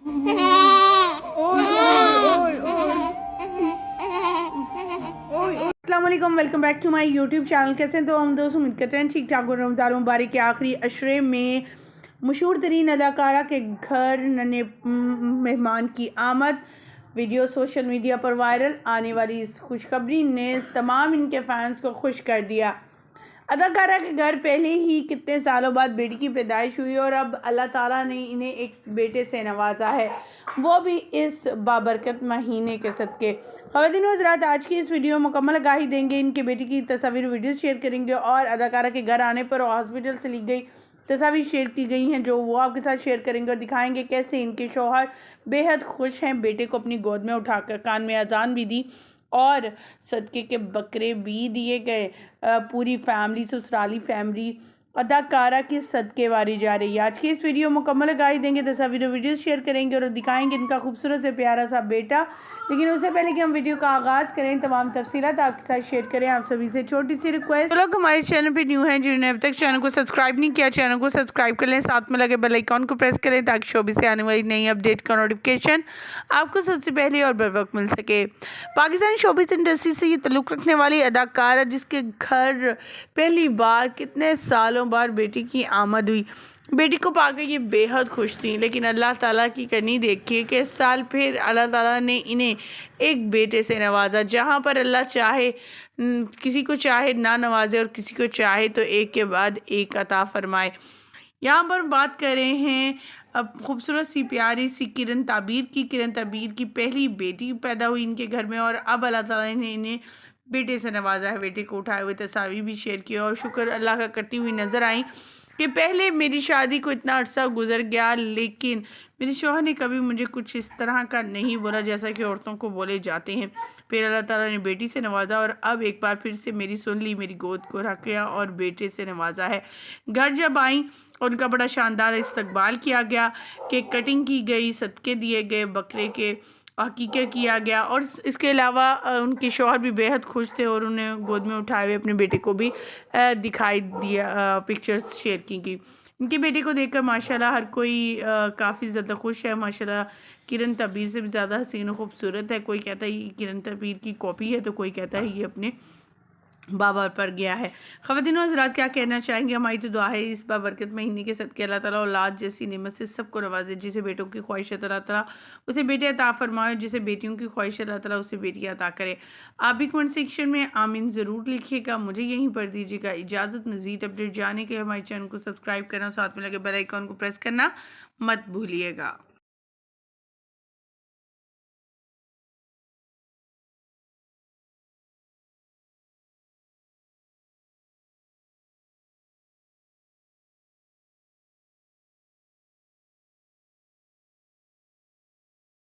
अस्सलामुअलैकुम, welcome back to my YouTube channel. कैसे हैं तो हम दोस्त, उम्मीद करते हैं ठीक ठाक। रमज़ान मुबारक के आखिरी अशरे में मशहूर तरीन अदाकारा के घर नन्हे मेहमान की आमद। वीडियो सोशल मीडिया पर वायरल। आने वाली इस खुशखबरी ने तमाम इनके फैंस को खुश कर दिया। अदाकारा के घर पहले ही कितने सालों बाद बेटी की पैदाइश हुई और अब अल्लाह ताला ने इन्हें एक बेटे से नवाजा है, वो भी इस बाबरकत महीने के सदके। ख़वातीन व हज़रात, आज की इस वीडियो में मुकम्मल आगाही देंगे, इनके बेटी की तस्वीर वीडियो शेयर करेंगे और अदाकारा के घर आने पर हॉस्पिटल से ली गई तस्वीर शेयर की गई हैं, जो वो आपके साथ शेयर करेंगे और दिखाएंगे कैसे इनके शौहर बेहद खुश हैं। बेटे को अपनी गोद में उठाकर कान में अजान भी दी और सदके के बकरे भी दिए गए। पूरी फैमिली, ससुराली फैमिली अदाकारा की सदके वारी जा रही है। आज की इस वीडियो मुकम्मल गाइड देंगे, तस्वीर वीडियो शेयर करेंगे और दिखाएंगे इनका खूबसूरत से प्यारा सा बेटा। लेकिन उससे पहले कि हम वीडियो का आगाज़ करें, तमाम तफसीलात आपके साथ शेयर करें। आप सभी से छोटी सी रिक्वेस्ट, लोग हमारे चैनल पे न्यू हैं, जिन्होंने अब तक चैनल को सब्सक्राइब नहीं किया, चैनल को सब्सक्राइब कर लें, साथ में लगे बेल आइकॉन को प्रेस करें ताकि शोबी से आने वाली नई अपडेट का नोटिफिकेशन आपको सबसे पहले और बर वक्त मिल सके। पाकिस्तानी शोबिस इंडस्ट्री से ये तल्लुक़ रखने वाली अदाकारा, जिसके घर पहली बार कितने सालों बाद बेटी की आमद हुई, बेटी को पाकर ये बेहद खुश थी। लेकिन अल्लाह ताला की करनी देखिए कि इस साल फिर अल्लाह ताला ने इन्हें एक बेटे से नवाजा। जहाँ पर अल्लाह चाहे किसी को चाहे ना नवाजे और किसी को चाहे तो एक के बाद एक अता फरमाए। यहाँ पर बात कर रहे हैं अब खूबसूरत सी प्यारी सी किरण ताबीर की। किरण ताबीर की पहली बेटी पैदा हुई इनके घर में और अब अल्लाह ताला ने इन्हें बेटे से नवाजा है। बेटे को उठाए हुए तस्वीर भी शेयर की और शुक्र अल्लाह का करती हुई नज़र आई कि पहले मेरी शादी को इतना अरसा गुजर गया, लेकिन मेरे शौहर ने कभी मुझे कुछ इस तरह का नहीं बोला जैसा कि औरतों को बोले जाते हैं। फिर अल्लाह ताला ने बेटी से नवाजा और अब एक बार फिर से मेरी सुन ली, मेरी गोद को रखा और बेटे से नवाजा है। घर जब आई उनका बड़ा शानदार इस्तकबाल किया गया, केक कटिंग की गई, सदके दिए गए, बकरे के हकीक़त किया गया और इसके अलावा उनके शौहर भी बेहद खुश थे और उन्हें गोद में उठाए हुए अपने बेटे को भी दिखाई दिया, पिक्चर्स शेयर की गई। इनके बेटे को देखकर माशाल्लाह हर कोई काफ़ी ज़्यादा खुश है। माशाल्लाह किरण ताबीर से भी ज़्यादा हसीन और खूबसूरत है। कोई कहता है ये किरण ताबीर की कॉपी है तो कोई कहता है ये अपने बाबा पर गया है। ख़वातीन व हज़रात, क्या कहना चाहेंगे? हमारी तो दुआ है इस बाबरकत महीने के सदके अल्लाह ताला औलाद जैसी नेमत से सबको नवाजे। जिसे बेटों की ख्वाहिश है अल्लाह ताला उसे बेटे अता फरमाए, जिसे बेटियों की ख्वाहिश है अल्लाह ताला उसे बेटियाँ अता करे। आप भी कमेंट सेक्शन में आमीन ज़रूर लिखिएगा। मुझे यहीं पर दीजिएगा इजाज़त। मज़ीद अपडेट जाने के लिए हमारे चैनल को सब्सक्राइब करना, साथ में लगे बेल आइकॉन को प्रेस करना मत भूलिएगा।